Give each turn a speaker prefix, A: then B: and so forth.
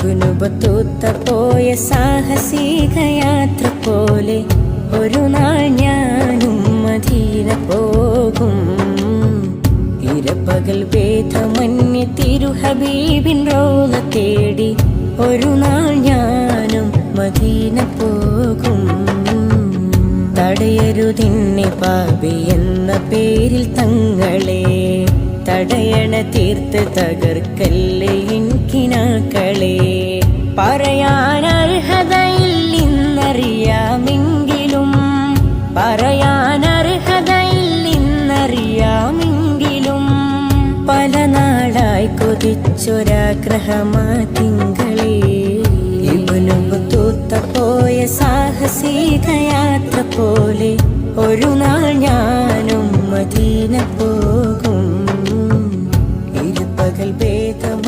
A: Ibnu Battuta പോയ സാഹസിക യാത്ര പോലെ ഒരു നാൾ ഞാനും മദീന പോകും. ഇരപ്പകൽ ഭേദമന്യേ തിരുഹബീബിൻ റൗള തേടി ഒരു നാൾ ഞാനും മദീന പോകും. തടയരുതിന്നെ പാപി എന്ന പേരിൽ തങ്ങളെ, തടയണ തീർത്ത് തകർക്കല്ലേ ഇൻകിനാക്കളെ. പറയാനർഹതയില്ലെന്നറിയാമെങ്കിലും, പറയാനർഹതയില്ലെന്നറിയാമെങ്കിലും പല നാളായി കൊതിച്ചൊരാഗ്രഹമാ തിങ്കളെ. ഇബ്നു ബത്തൂത്ത പോയ സാഹസിക യാത്ര പോലെ ഒരു നാൾ ഞാനും മദീന പോകും. ഇരുപകൽ ഭേദം